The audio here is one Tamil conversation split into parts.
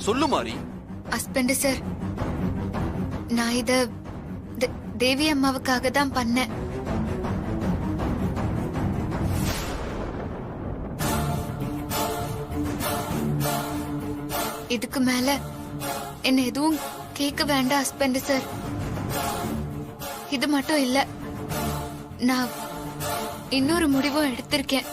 சொல்லு மாறி. ஹஸ்பண்ட் சார், நான் இத தேவி அம்மாவுக்காக தான் பண்ணேன். இதுக்கு மேல என்ன எதுவும் கேட்க வேண்டாம் ஹஸ்பண்ட் சார். இது மட்டும் இல்ல, நான் இன்னொரு முடிவும் எடுத்திருக்கேன்.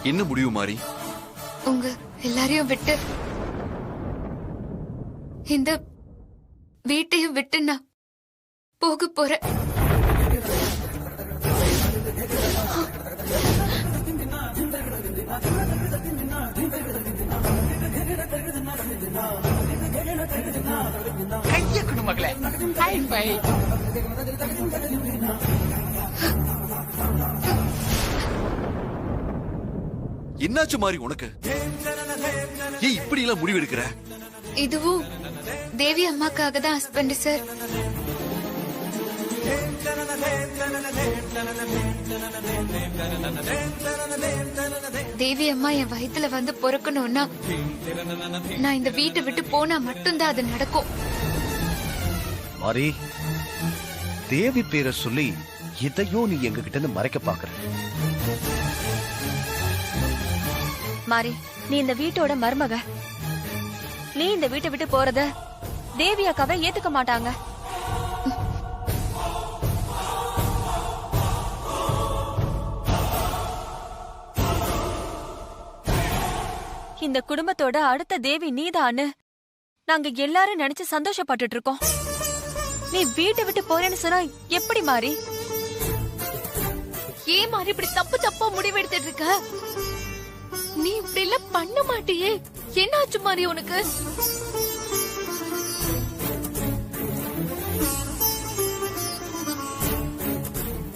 என்ன முடிவு மாறி? உங்க எல்லாரையும் விட்டு, இந்த வீட்டையும் விட்டு நான் போக போறேன். கைய கொடு மகளே. Hi bye. என்னாச்சு மாறி உனக்கு? ஏன் இப்படி எல்லாம் முடிவு எடுக்கிற? இதுவும் தேவி அம்மாக்காக தான் ஹஸ்பண்ட் சார். தேவி அம்மா என் வயித்துல வந்து பொறக்கணும்னா நான் இந்த வீட்டை விட்டு போனா மட்டும்தான் அது நடக்கும். மாறி, தேவி பேரை சொல்லி எதையோ நீ எங்க கிட்ட இருந்து மறைக்க பாக்குற. மாறி, நீ இந்த வீட்டோட மருமக. நீ இந்த வீட்டை விட்டு போறத தேவி அக்காவை ஏத்துக்க மாட்டாங்க. இந்த குடும்பத்தோட அடுத்த தேவி நீதான்னு நாங்க எல்லாரும் நினைச்சு சந்தோஷப்பட்டுட்டு இருக்கோம். நீ வீட்டை விட்டு போறேன்னு சொன்னா எப்படி மாறி? ஏன் மாறி இப்படி தப்பு தப்பா முடிவெடுத்துட்டு இருக்க? நீ இப்படி எல்லாம் பண்ண மாட்டியே. என்னாச்சு மாறி உனக்கு?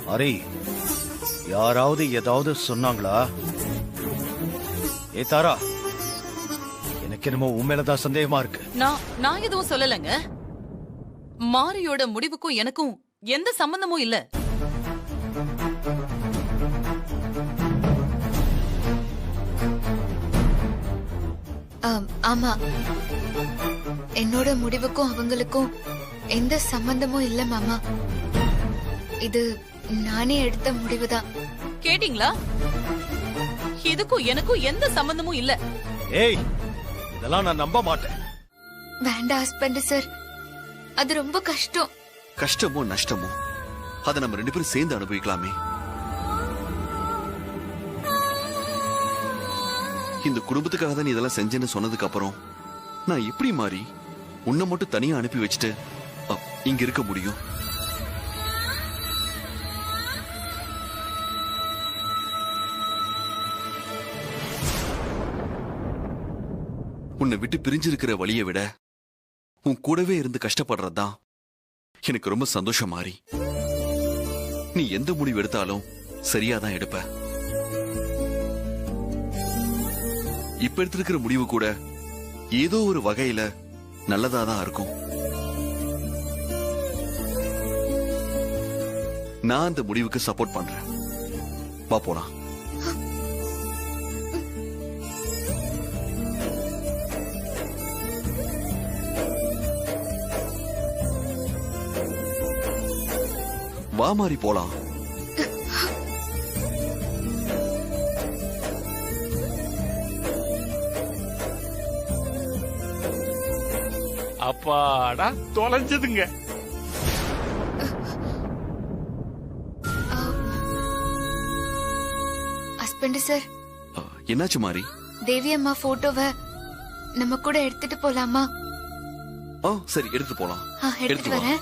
மாறி, யாராவது ஏதாவது சொன்னாங்களா? ஏ தாரா, எனக்கு என்னமோ உண்மையிலதான் சந்தேகமா இருக்கு. நான் எதுவும் சொல்லலங்க. மாரியோட முடிவுக்கும் எனக்கும் எந்த சம்பந்தமும் இல்ல. ஆமா, என்னோட முடிவுக்கும் அவங்களுக்கும் எந்த சம்பந்தமும் இல்ல மாமா. இது நானே எடுத்த முடிவுதான். கேட்டீங்களா? இதுக்கும் எனக்கும் எந்த சம்பந்தமும் இல்ல. ஏய், இதெல்லாம் நான் நம்ப மாட்டேன். வேண்டாம் ஹஸ்பண்ட் சார், அது ரொம்ப கஷ்டம். கஷ்டமோ நஷ்டமோ அதை நம்ம 2 பேரும் சேர்ந்து அனுபவிக்கலாமே. இந்த குடும்பத்துக்காக தான் நீ இதெல்லாம் செஞ்சேன்னு சொன்னதுக்கு அப்புறம் நான் எப்படி மாறி உன்னை மட்டும் தனியா அனுப்பி வச்சுட்டு இங்க இருக்க முடியும்? உன்னை விட்டு பிரிஞ்சிருக்கிற வழியை விட உன் கூடவே இருந்து கஷ்டப்படுறதுதான் எனக்கு ரொம்ப சந்தோஷம் மாறி. நீ எந்த முடிவு எடுத்தாலும் சரியாதான் எடுப்ப. இப்ப எடுத்திருக்கிற முடிவு கூட ஏதோ ஒரு வகையில நல்லதாதான் இருக்கும். நான் அந்த முடிவுக்கு சப்போர்ட் பண்றேன். வா போலாம். வா மாறி போலாம். அப்பாடா, தொலைஞ்சதுங்க. ஹஸ்பண்ட் சார், என்னாச்சு மாறி? தேவி அம்மா போட்டோவை நம்ம கூட எடுத்துட்டு போலாமா? சரி, எடுத்து போலாம். எடுத்துட்டு வரேன்.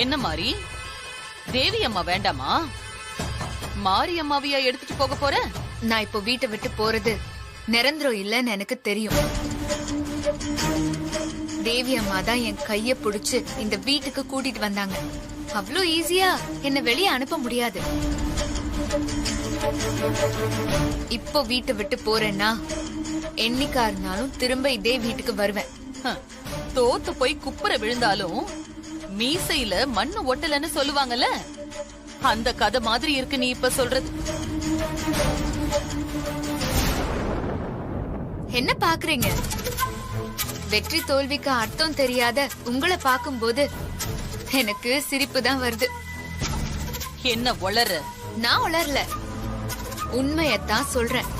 என்ன மாறி, தேவி அம்மா வேண்டாமா? மாரியம்மாவையா எடுத்துட்டு போக போற? நான் இப்போ வீட்டை விட்டு போறது நிரந்தரம் இல்லைன்னு எனக்கு தெரியும். தேவி அம்மா தான் என் கைய புடிச்சு இந்த வீட்டுக்கு கூட்டிட்டு வந்தாங்க. அவ்வளோ ஈஸியா என்ன வெளியே அனுப்ப முடியாது. இப்போ வீட்டை விட்டு போறேன்னா என்னைக்கா இருந்தாலும் திரும்ப இதே வீட்டுக்கு வருவேன். தோத்து போய் குப்புற விழுந்தாலும் மீசையில மண்ணு ஒட்டலன்னு சொல்லுவாங்கல்ல, அந்த கதை மாதிரி இருக்கு நீ இப்ப சொல்றது. என்ன பாக்குறீங்க? வெற்றி தோல்விக்கு அர்த்தம் தெரியாத உங்களை பார்க்கும்போது எனக்கு சிரிப்பு தான் வருது. என்ன உளற? நான் உளரல, உண்மையத்தான் சொல்றேன்.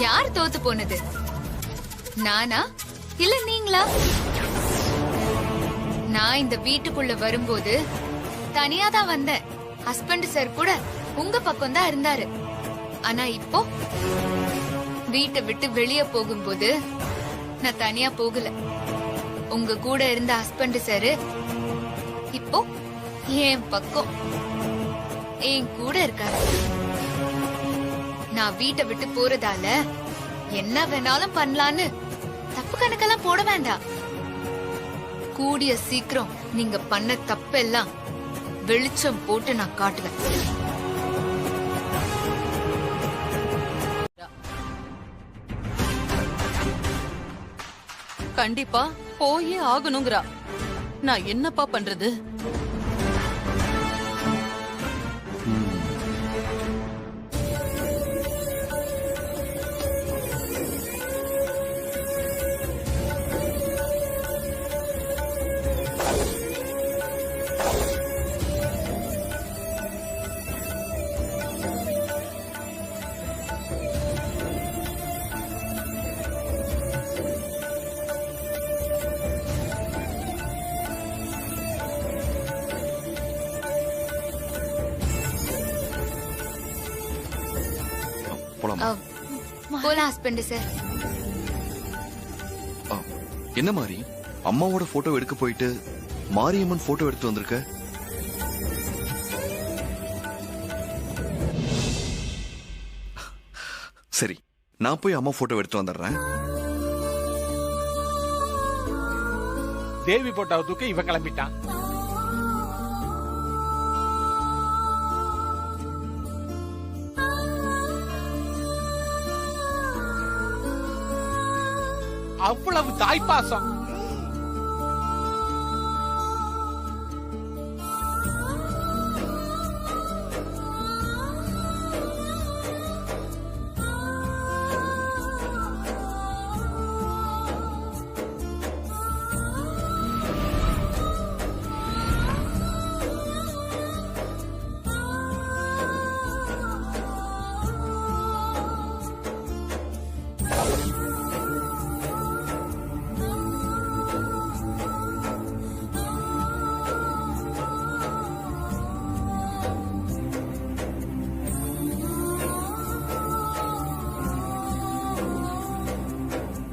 யார் தோத்து போனது? நானா இல்ல நீங்களா? நான் இந்த வீட்டுக்குள்ள வரும்போது தனியா தான் வந்தேன். ஹஸ்பண்ட் சார் கூட உங்க பக்கம் தான் இருந்தாரு. ஆனா இப்போ வீட்டை விட்டு வெளியே போகும்போது நான் தனியா போகல. உங்க கூட இருந்த ஹஸ்பண்ட் சார் இப்போ என் பக்கம் என் கூட இருக்காரு. நான் வீட்டை விட்டு போறதால என்ன வேணாலும் பண்ணலான்னு தப்பு கணக்கெல்லாம் போட வேண்டாம். கூடிய சீக்கிரம் நீங்க பண்ண தப்பெல்லாம் வெளிச்சம் போட்டு நான் காட்டுவேன். கண்டிப்பா போயே ஆகணுங்கிறா. நான் என்னப்பா பண்றது? போலாமா? போலாம் ஹஸ்பண்ட் சார். என்ன மாதிரி அம்மாவோட போட்டோ எடுக்க போயிட்டு மாரியம்மன் போட்டோ எடுத்து வந்திருக்க? சரி, நான் போய் அம்மா போட்டோ எடுத்து வந்துடுறேன். தேவி போட்டாவை தூக்க இவன் கிளம்பிட்டான். அவ்வளவு தாய்ப்பாசம்.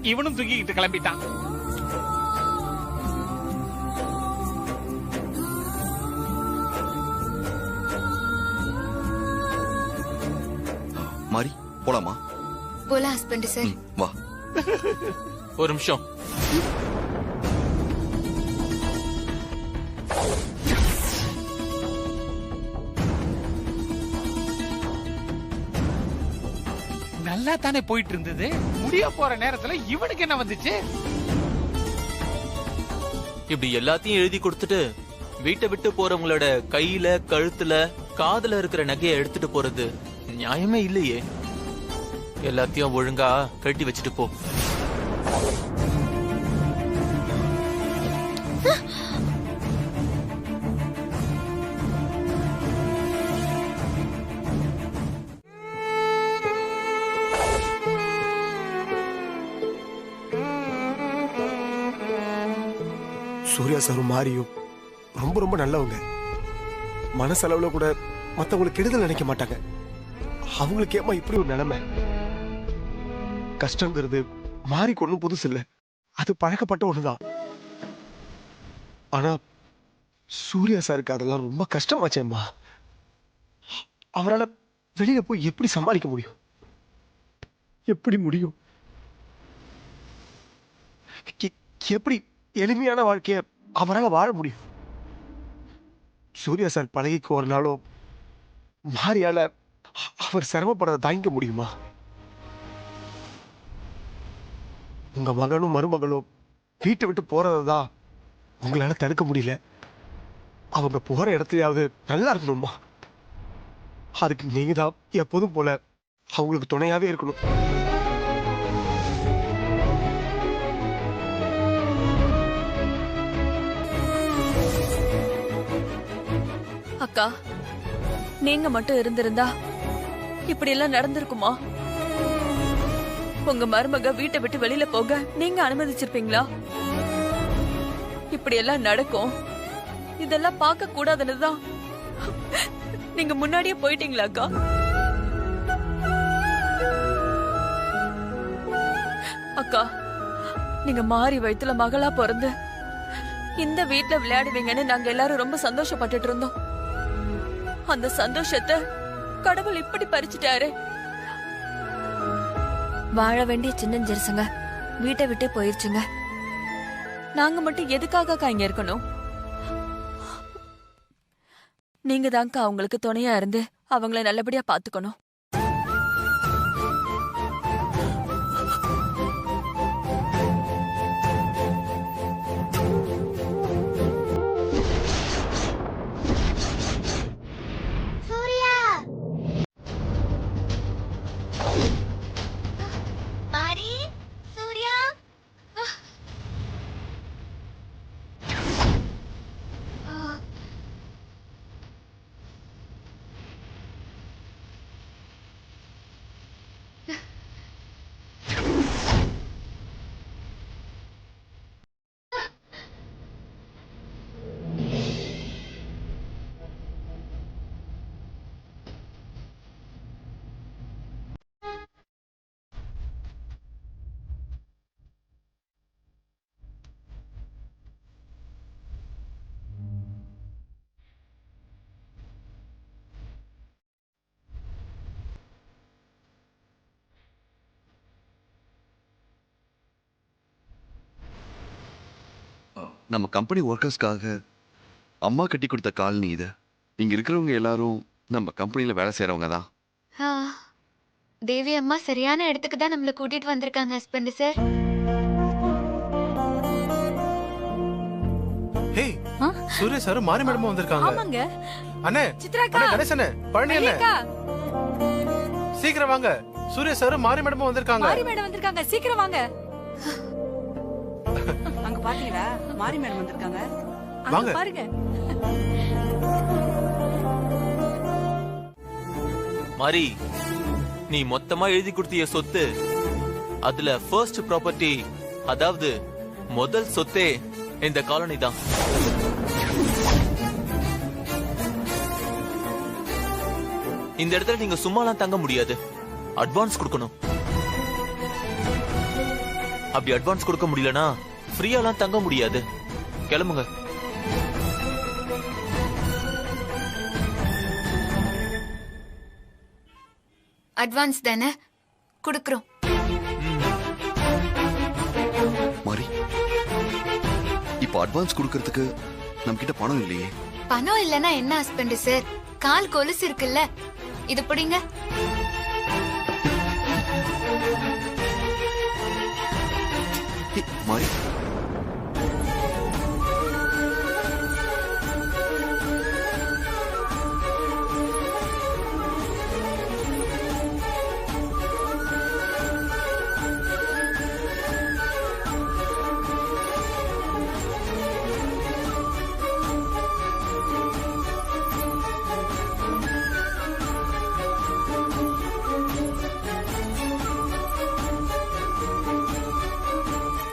இவனும் தூக்கிக்கிட்டு கிளம்பிட்டான். மாரி போலாமா? போலாம் ஹஸ்பண்ட் சார். வா. ஒரு நிமிஷம். நல்லா தானே போயிட்டு இருந்தது. முடிய போற நேரத்துல இவனுக்கு என்ன வந்துச்சு? இப்படி எல்லாத்தையும் எழுதி கொடுத்துட்டு வீட்டை விட்டு போறவங்களோட கையில கழுத்துல காதுல இருக்கிற நகையை எடுத்துட்டு போறது நியாயமே இல்லையே. எல்லாத்தையும் ஒழுங்கா கட்டி வச்சுட்டு போ. சூர்யா சாரும் மாரியும் ரொம்ப ரொம்ப நல்லவங்க. மனசளவுல கூட மத்தவங்களுக்கு கெடுதல் நினைக்க மாட்டாங்க. அவங்களுக்கு ஏமா இப்படி ஒரு நிலைமை? கஷ்டங்கிறது மாறிக்கு ஒண்ணும் புதுசு இல்ல, அது பழக்கப்பட்ட ஒண்ணுதான். ஆனா சூர்யா சாருக்கு அதெல்லாம் ரொம்ப கஷ்டமாச்சேம்மா. அவரால் வெளியில போய் எப்படி சமாளிக்க முடியும்? எப்படி முடியும்? எப்படி எளிமையான வாழ்க்கைய அவரால் வாழ முடியும்? சூர்யா சார் பழகிக்கு ஒரு நாளும் மாரியால அவர் சிரமப்படுறத தாங்கிக்க முடியுமா? உங்க மகனும் மருமகளும் வீட்டை விட்டு போறதான் உங்களால தடுக்க முடியல. அவங்க போற இடத்துலயாவது நல்லா இருக்கணுமா? அதுக்கு நீங்க தான் எப்போதும் போல அவங்களுக்கு துணையாவே இருக்கணும். அக்கா, நீங்க மட்டும் இருந்திருந்தா இப்படி எல்லாம் நடந்திருக்குமா? உங்க மருமக வீட்டை விட்டு வெளியில போக நீங்க அனுமதிச்சிருப்பீங்களா? இப்படி எல்லாம் நடக்கும், இதெல்லாம் பார்க்க கூடாதுன்னு தான் நீங்க முன்னாடியே போயிட்டீங்களா அக்கா? அக்கா, நீங்க மாறி வயித்துல மகளா பிறந்து இந்த வீட்டுல விளையாடுவீங்கன்னு நாங்க எல்லாரும் ரொம்ப சந்தோஷப்பட்டுட்டு இருந்தோம். அந்த சந்தோஷத்தை கடவுள் இப்படி பறிச்சுட்டாரு. வாழ வேண்டிய சின்னஞ்சிறுசுங்க வீட்டை விட்டு போயிருச்சுங்க. நாங்க மட்டும் எதுக்காக இங்க இருக்கணும்? நீங்க தான்க்கா அவங்களுக்கு துணையா இருந்து அவங்கள நல்லபடியா பாத்துக்கணும். நம்ம கம்பெனி ஒர்க்கர்ஸ்க்காக அம்மா கட்டி கொடுத்த காலனி இது. இங்க இருக்கிறவங்க எல்லாரும் நம்ம கம்பெனில வேலை செய்யறவங்க தான். தேவி அம்மா சரியான இடத்துக்கு தான் நம்மள கூட்டிட்டு வந்திருக்காங்க ஹஸ்பண்ட் சார். ஹே, சூர்யா சார் மாரி மேடம் வந்திருக்காங்க. ஆமாங்க. அண்ணே, சித்ராக்கா, அண்ணே கணேசனே, பழனி அண்ணே, சீக்கிரம் வாங்க. சூர்யா சார் மாரி மேடம் வந்திருக்காங்க. மாரி மேடம் வந்திருக்காங்க, சீக்கிரம் வாங்க. அங்க பாத்தீங்களா? மாரி மேடம் வந்திருக்காங்க. வாங்க பாருங்க. மாரி, நீ மொத்தமா எழுதி கொடுத்திய சொத்து, அதுல ஃபர்ஸ்ட் ப்ராப்பர்ட்டி, அதாவது முதல் சொத்தே இந்த காலனி தான். இந்த இடத்துல நீங்க சும்மாலாம் தங்க முடியாது, அட்வான்ஸ் கொடுக்கணும். அப்படி அட்வான்ஸ் கொடுக்க முடியலனா ஃப்ரீயாலாம் தங்க முடியாது. கிளம்புங்க. அட்வான்ஸ் தானே கொடுக்கறோம். மாறி, இப்போ அட்வான்ஸ் கொடுக்கறதுக்கு நம்ம கிட்ட பணம் இல்லையே. பணம் இல்லனா என்ன ஹஸ்பண்ட் சார்? கால் கொலுசு இருக்குல்ல, இது பிடிங்க. மாறி,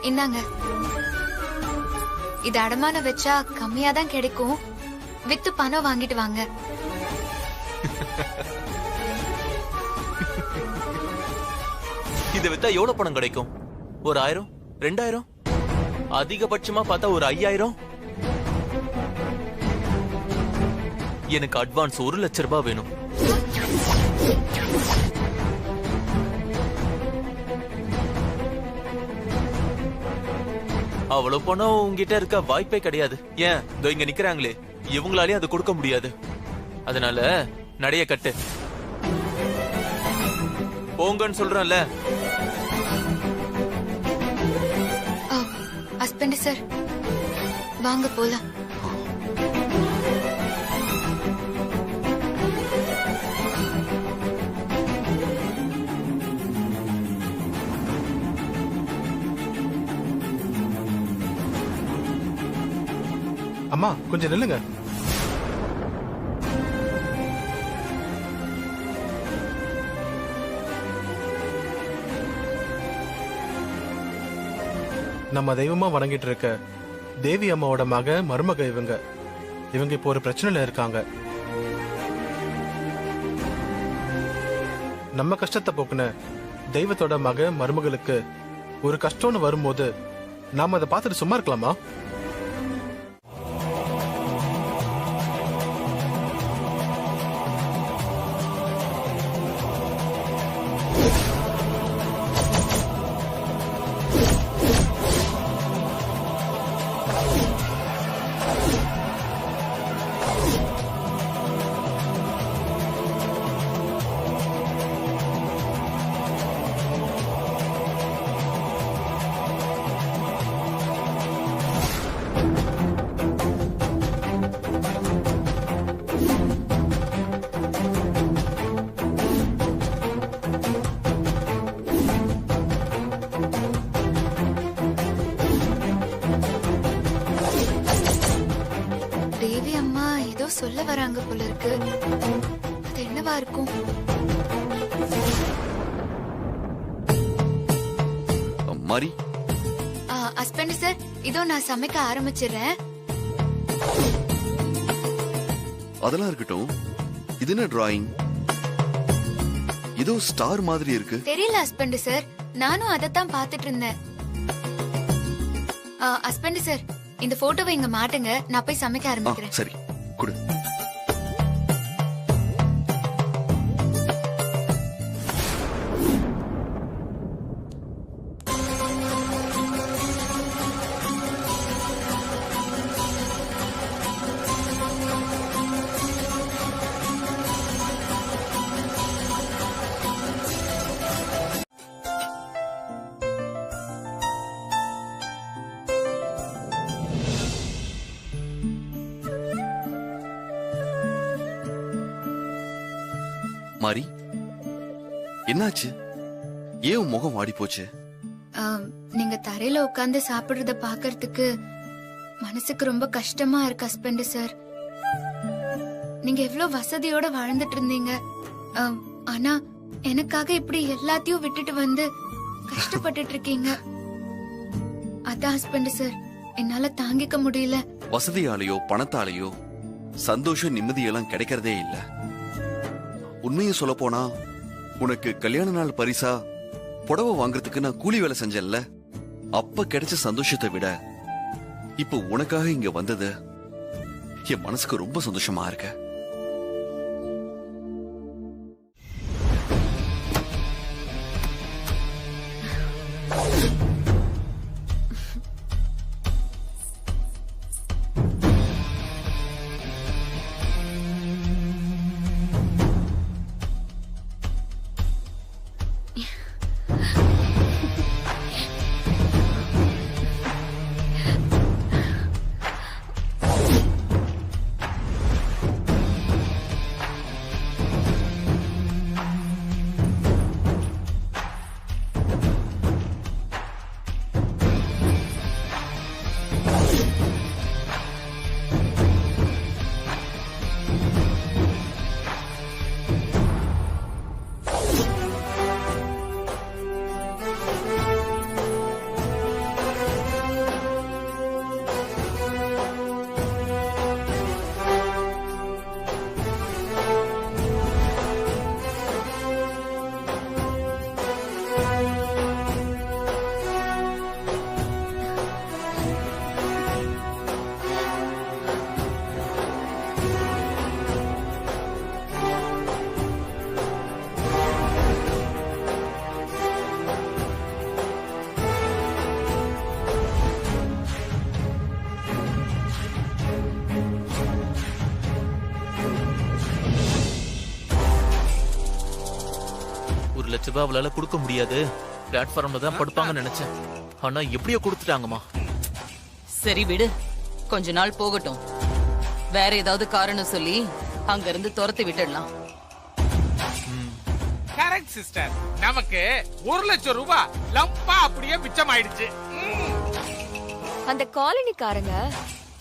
இந்தாங்க. இது அடமான வச்சா கம்மியா தான் கிடைக்கும். வித்து பணம் வாங்கிட்டு வாங்க. இதை வித்தா எவ்வளவு பணம் கிடைக்கும்? ஒரு 1000, 2000, அதிகபட்சமா பார்த்தா ஒரு 5000. எனக்கு அட்வான்ஸ் 1 லட்சம் ரூபாய் வேணும். அவ்வளவு பணம் உங்ககிட்ட இருக்க வாய்ப்பே கிடையாது. ஏன் இதோ இங்க நிக்கிறாங்களே, இவங்களாலே அது கொடுக்க முடியாது. அதனால நடைய கட்டு, போங்கன்னு சொல்றேன்ல. ஹஸ்பண்ட் சார், வாங்க போலாம். அம்மா கொஞ்சம் நில்லுங்க. நம்ம தெய்வமா வணங்கிட்டு இருக்க தேவி அம்மாவோட மருமக இவங்க இப்போ ஒரு பிரச்சனையில இருக்காங்க. நம்ம கஷ்டத்தை போக்குன தெய்வத்தோட மருமகளுக்கு ஒரு கஷ்டம்னு வரும்போது நாம அதை பார்த்துட்டு சும்மா இருக்கலாமா? தேவி அம்மா ஏதோ சொல்ல வராங்க போல இருக்கு. அது என்னவா இருக்கும்? மாரி, ஹஸ்பண்ட் சார், இதோ நான் சமைக்க ஆரம்பிச்சிடுறேன். அதெல்லாம் இருக்கட்டும். இது என்ன டிராயிங்? இதோ ஸ்டார் மாதிரி இருக்கு. தெரியல ஹஸ்பண்ட் சார், நானும் அதைத்தான் பார்த்துட்டு இருந்தேன். ஹஸ்பண்ட் சார், இந்த போட்டோவை இங்க மாட்டுங்க, நான் போய் சமைக்க ஆரம்பிக்கிறேன். சரி, குடு. மாரி, என்னாச்சு? ஏன் உன் முகம் வாடி போச்சு? நீங்க தரையில உட்கார்ந்து சாப்பிடுறத பாக்குறதுக்கு மனசுக்கு ரொம்ப கஷ்டமா இருக்கு ஹஸ்பண்ட் சார். நீங்க எவ்வளவு வசதியோட வாழ்ந்துட்டு இருந்தீங்க. ஆனா எனக்காக இப்படி எல்லாத்தையும் விட்டுட்டு வந்து கஷ்டப்பட்டுட்டு இருக்கீங்க. அதான் ஹஸ்பண்ட் சார், என்னால தாங்கிக்க முடியல. வசதியாலேயோ பணத்தாலேயோ சந்தோஷம் நிம்மதியெல்லாம் கிடைக்கிறதே இல்ல. உண்மையை சொல்ல போனா, உனக்கு கல்யாண நாள் பரிசா புடவை வாங்குறதுக்கு நான் கூலி வேலை செஞ்சேன்ல, அப்ப கிடைச்ச சந்தோஷத்தை விட இப்ப உனக்காக இங்க வந்தது என் மனசுக்கு ரொம்ப சந்தோஷமா இருக்கு. நிஜமாவே அவளால கொடுக்க முடியாது, பிளாட்ஃபார்ம்ல தான் படுப்பாங்கன்னு நினைச்சேன். ஆனா எப்படியோ கொடுத்துட்டாங்கம்மா. சரி விடு, கொஞ்ச நாள் போகட்டும். வேற ஏதாவது காரணம் சொல்லி அங்க இருந்து துரத்தி விட்டுடலாம். Correct sister. நமக்கு 1 லட்சம் ரூபாய் லம்பா அப்படியே மிச்சம் ஆயிடுச்சு. அந்த காலனிக்காரங்க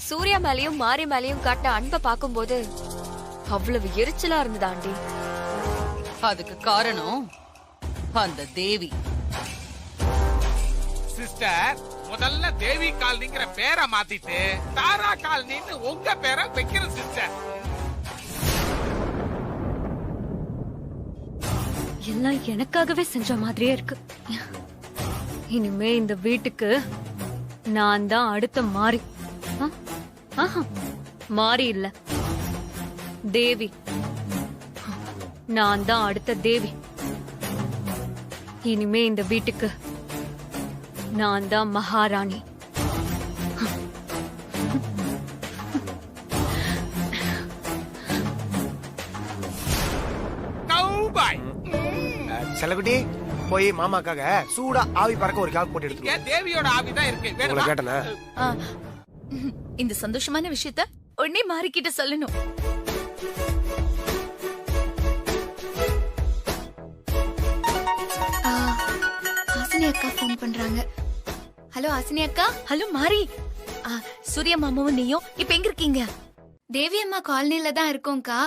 சூர்யா மேலயும் மாரி மேலயும் காட்டின அன்பை பார்க்கும்போது அவ்வளவு எரிச்சலா இருந்தது ஆண்டி. அதுக்கு காரணம் அந்த தேவி. சிஸ்டர், முதல்ல தேவி காலனிங்கிற பேரை மாத்திட்டு தாரா காலனின்னு உங்க பேரை வைக்கிற சிஸ்டர். எல்லாம் எனக்காகவே செஞ்ச மாதிரியே இருக்கு. இனிமே இந்த வீட்டுக்கு நான் தான் அடுத்த மாரி. மாரி இல்ல, தேவி. நான் தான் அடுத்த தேவி. இனிமே இந்த வீட்டுக்கு நான் தான் மகாராணி. செல்லகுட்டி, போய் மாமாக்காக சூடா ஆவி பறக்க ஒரு கால் போட்டு எடுத்து. தேவியோட ஆவி தான் இருக்கு. உங்களை கேட்டனா? இந்த சந்தோஷமான விஷயத்த உடனே மாறிக்கிட்ட சொல்லணும். ஹாசினி அக்கா போன் பண்றாங்க. ஹலோ ஹாசினி அக்கா. ஹலோ மாரி. சூர்யா மாமாவும் நீயும் இப்ப எங்க இருக்கீங்க? தேவி அம்மா காலனில தான் இருக்கோம்க்கா.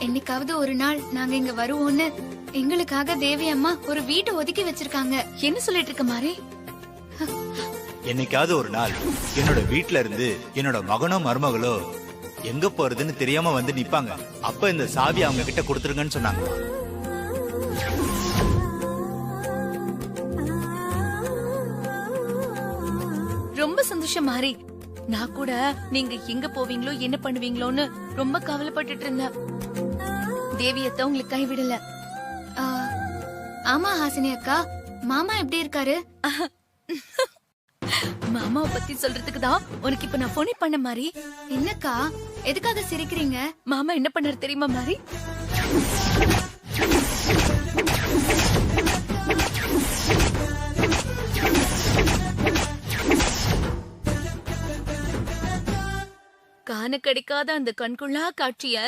என்னைக்காவது ஒரு நாள் நாங்க இங்க வருவோம்னு எங்களுக்காக தேவி அம்மா ஒரு வீட்டை ஒதுக்கி வச்சிருக்காங்க. என்ன சொல்லிட்டு இருக்க மாரி? என்னைக்காவது ஒரு நாள் என்னோட வீட்ல இருந்து என்னோட மகனோ மருமகளோ எங்க போறதுன்னு தெரியாம வந்து நிப்பாங்க. அப்ப இந்த சாவி அவங்க கிட்ட கொடுத்துருங்கன்னு சொன்னாங்க. ரொம்ப சந்தோஷம் மாரி. நான் கூட நீங்க எங்க போவீங்களோ என்ன பண்ணுவீங்களோன்னு ரொம்ப கவலைப்பட்டுட்டு இருந்தேன். தேவியத்தை உங்களுக்கு கைவிடல. ஆமா ஹாசினி அக்கா, மாமா எப்படி இருக்காரு? மாமாவை பத்தி சொல்றதுக்கு தான் உனக்கு இப்ப நான் போனே பண்ண மாரி. என்னக்கா, எதுக்காக சிரிக்கிறீங்க? மாமா என்ன பண்ணாரு தெரியுமா மாரி? காண கிடைக்காத அந்த கண்குள்ளா காட்சிய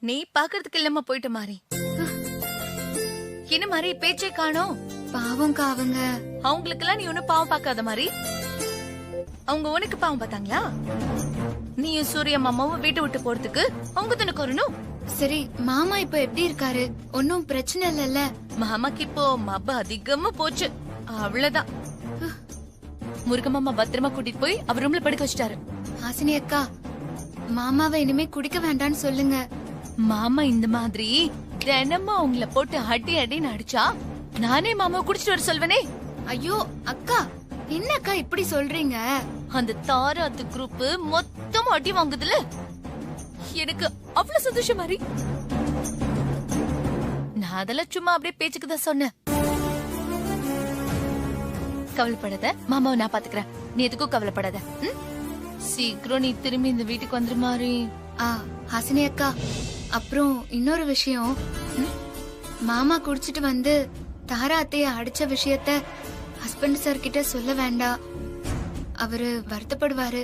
நீ பாக்குறதுக்கு இல்லாம போயிட்ட மாரி. என்ன மாரி பேச்சே காணோம்? பாவம்க்கா அவங்க. அவங்களுக்கெல்லாம் நீ ஒன்னும் பாவம் பார்க்காத மாதிரி. அவங்க உனக்கு பாவம் பார்த்தாங்களா? நீயும் சூர்யா மாமாவும் வீட்டை விட்டு போறதுக்கு அவங்க தனக்கு வரணும். சரி, மாமா இப்ப எப்படி இருக்காரு? ஒன்னும் பிரச்சனை இல்லல்ல? மாமாக்கு இப்போ மப அதிகமா போச்சு, அவ்வளவுதான். முருக மாமா பத்திரமா கூட்டிட்டு போய் அவர் ரூம்ல படுக்க வச்சிட்டாரு. ஹாசினி அக்கா, மாமாவை இனிமே குடிக்க வேண்டாம்னு சொல்லுங்க. மாமா இந்த மாதிரி தினமும் அவங்கள போட்டு அடி அடின்னு அடிச்சா நானே மாமாவை குடிச்சிட்டு வர சொல்வனே. ஐயோ அக்கா, என்ன அக்கா இப்படி சொல்றீங்க? அந்த தாராத்து குரூப் மொத்தமா அடி வாங்குதுல, எனக்கு அவ்வளவு சந்தோஷம் மாதிரி. நான் அதெல்லாம் சும்மா அப்படியே பேச்சுக்கு தான் சொன்னேன். கவலைப்படாத, மாமாவை நான் பாத்துக்கிறேன். நீ எதுக்கும் கவலைப்படாத. சீக்கிரம் நீ திரும்பி இந்த வீட்டுக்கு வந்துரு மாதிரி. ஹாசினி அக்கா, அப்புறம் இன்னொரு விஷயம். மாமா குடிச்சிட்டு வந்து தாரா அத்தைய அடிச்ச விஷயத்த ஹஸ்பண்ட் சார் கிட்ட சொல்ல வேண்டாம், அவரு வருத்தப்படுவாரு.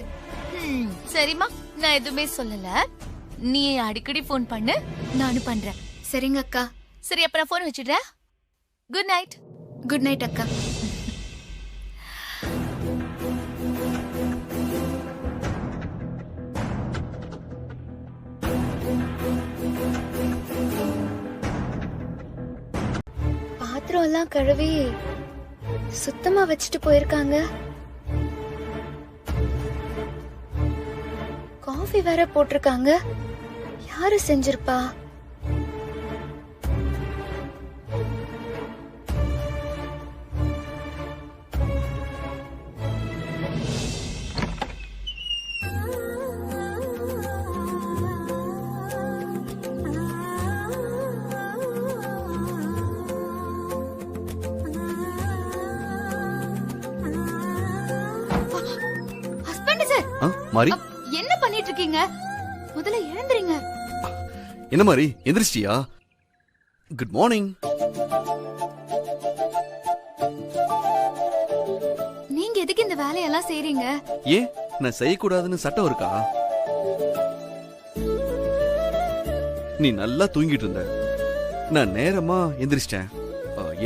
சரிம்மா, நான் எதுவுமே சொல்லல. நீ அடிக்கடி போன் பண்ணு, நானும் பண்றேன். சரிங்க அக்கா. சரி, அப்ப நான் போன் வச்சிடுறேன். Good night. குட் நைட் அக்கா. பாத்திரம் எல்லாம் கழுவி சுத்தமா வச்சுட்டு போயிருக்காங்க. காஃபி வேற போட்டிருக்காங்க. யாரு செஞ்சிருப்பா? மாரி, என்ன பண்ணிட்டு இருக்கீங்க? முதல்ல எழுந்துறீங்க. என்ன மாரி, எந்திரிச்சிட்டியா? Good morning. எதுக்கு இந்த வேலையெல்லாம் செய்றீங்க? ஏன் நான் செய்யக்கூடாதுன்னு சட்டம் இருக்கா? நீ நல்லா தூங்கிட்டு இருந்த, நான் நேரமா எந்திரிச்சிட்டேன்.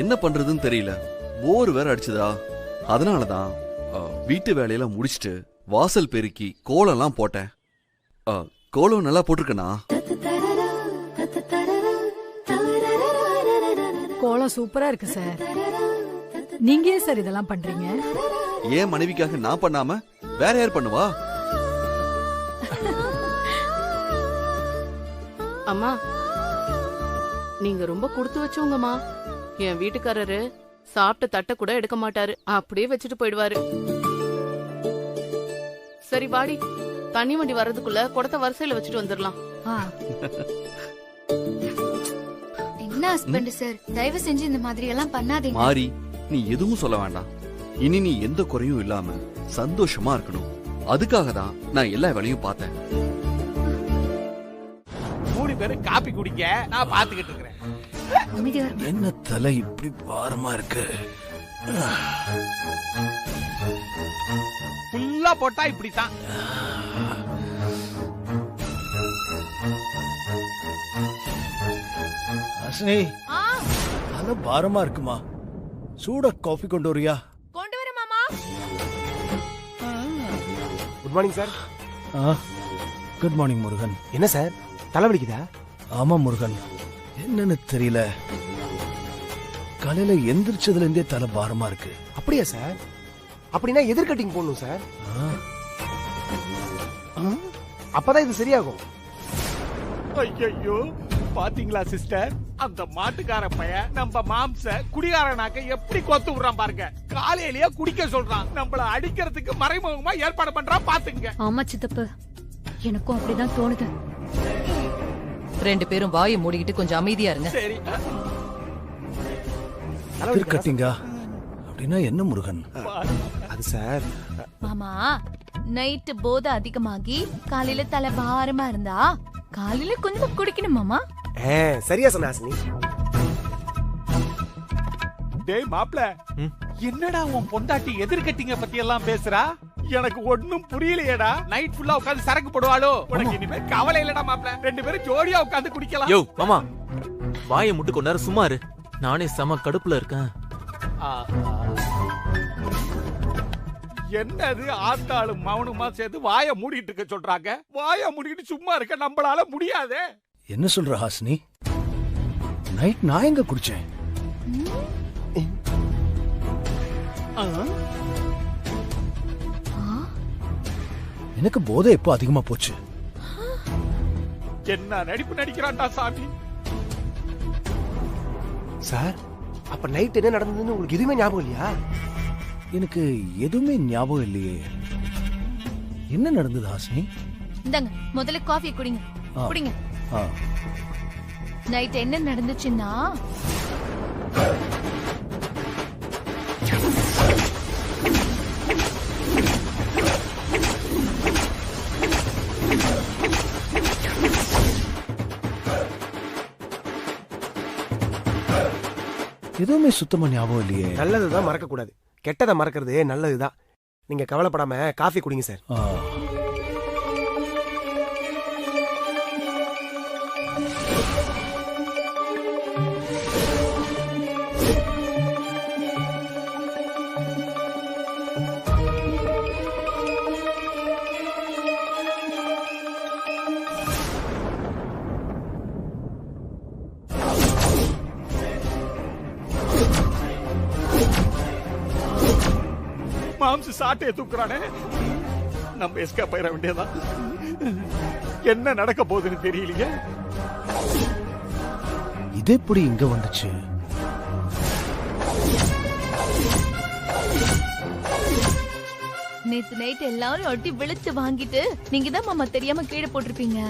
என்ன பண்றதுன்னு தெரியல, போர் வேற அடிச்சதா. அதனாலதான் வீட்டு வேலையெல்லாம் முடிச்சிட்டு வாசல் பெருக்கி கோலம்லாம் போட்டேன். கோலம் நல்லா போட்டிருக்கனா? கோலம் சூப்பரா இருக்கு சார். நீங்க ஏன் சார் இதெல்லாம் பண்றீங்க? ஏன் மனைவிக்காக நான் பண்ணாம வேற யார் பண்ணுவா? அம்மா, நீங்க ரொம்ப கொடுத்து வச்சவங்கம்மா. என் வீட்டுக்காரரு சாப்பிட்ட தட்டை கூட எடுக்க மாட்டாரு, அப்படியே வச்சுட்டு போயிடுவாரு. சரி வாடி, தண்ணி வண்டி வர்றதுக்குள்ள குடத்தை வரிசையில வச்சுட்டு வந்துடலாம். என்ன ஹஸ்பண்ட் சார், தயவு செஞ்சு இந்த மாதிரி எல்லாம் பண்ணாதீங்க. மாறி, நீ எதுவும் சொல்ல வேண்டாம். இனி நீ எந்த குறையும் இல்லாம சந்தோஷமா இருக்கணும். அதுக்காக தான் நான் எல்லா வேலையும் பார்த்தேன். 3 பேரும் காப்பி குடிக்க நான் பாத்துக்கிட்டு இருக்கிறேன். என்ன தலை இப்படி பாரமா இருக்கு? ஃபுல்லா போட்டா இப்படித்தான். அஸ்னி, தலை பாரமா இருக்குமா? சூட காஃபி கொண்டு வரியா? கொண்டு வர மாமா. Good morning sir. Good morning Murugan. என்ன சார், தலைவலிக்குதா? ஆமா முருகன், என்னன்னு தெரியல, காலையில எந்திரிச்சதுல இருந்தே தலை பாரமா இருக்கு. அப்படியா சார்? அப்படின்னா எதிர் கட்டிங் போடணும் சார். அப்பதான் இது சரியாகும். ஐயோ, பாத்தீங்களா சிஸ்டர், அந்த மாட்டுக்கார பையன் நம்ம மாம்ச குடிகாரனாக்க எப்படி கொத்து விடுறான் பாருங்க. காலையிலேயே குடிக்க சொல்றான், நம்மள அடிக்கிறதுக்கு மறைமுகமா ஏற்பாடு பண்றான் பாத்துங்க. ஆமா சித்தப்பு, எனக்கும் அப்படிதான் தோணுது. 2 பேரும் வாயை மூடிக்கிட்டு கொஞ்சம் அமைதியா இருங்க. சரி, கட்டிங்கா அப்படின்னா என்ன முருகன்? அது சார், மாமா, நைட்டு போதை அதிகமாகி காலையில தலை பாரமா இருந்தா காலையில கொஞ்சம் குடிக்கணும் மாமா. சரியா சொன்ன ஹாசினி. டேய் மாப்ள, என்னடா உன் பொண்டாட்டி எதிர்கட்டிங்க பத்தி எல்லாம் பேசுறா? எனக்கு ஒண்ணும் புரியலையேடா. நைட் ஃபுல்லா உட்கார்ந்து சரக்கு போடுவாளோ? உனக்கு இனிமே கவலை இல்லடா மாப்ள, 2 பேரும் ஜோடியா உட்கார்ந்து குடிக்கலாம். யோ மாமா, வாயை முட்டு கொஞ்ச நேரம் சும்மா இரு. நானே செம கடுப்புல இருக்கேன். என்னது ஆத்தாளும் மௌனமா சேர்த்து வாயை மூடிட்டு இருக்க சொல்றாங்க? வாயை மூடிட்டு சும்மா இருக்க நம்மளால முடியாதே. என்ன சொல்ற ஹாசினி? நைட் நான் எங்க குடிச்சேன்? எனக்கு போதை எப்போ அதிகமா போச்சு? என்ன நடிப்பு நடிக்கிறான்டா சாமி. சார், அப்ப நைட் என்ன நடந்ததுன்னு உங்களுக்கு எதுவுமே ஞாபகம் இல்லையா? எனக்கு எதுவுமே ஞாபகம் இல்லையே. என்ன நடந்தது ஹாசினி? இந்தாங்க, முதல்ல காஃபி குடிங்க. குடிங்க. நைட் என்ன நடந்துச்சுன்னா, எதுவுமே சுத்தமா ஞாபகம் இல்லையே. நல்லதுதான் மறக்க கூடாது, கெட்டதை மறக்கிறது நல்லதுதான். நீங்க கவலைப்படாம காஃபி குடிங்க சார். மாம்ச சாட்டையை தூக்குறானே, நம்ம எஸ்கேப் ஆயிட வேண்டியதான். என்ன நடக்க போகுதுன்னு தெரியலையே. இது எப்படி இங்க வந்துச்சு? நேத்து நைட் எல்லாரும் ஒட்டி விழிச்சு வாங்கிட்டு நீங்க தான் மாமா தெரியாம கீழே போட்டிருப்பீங்க.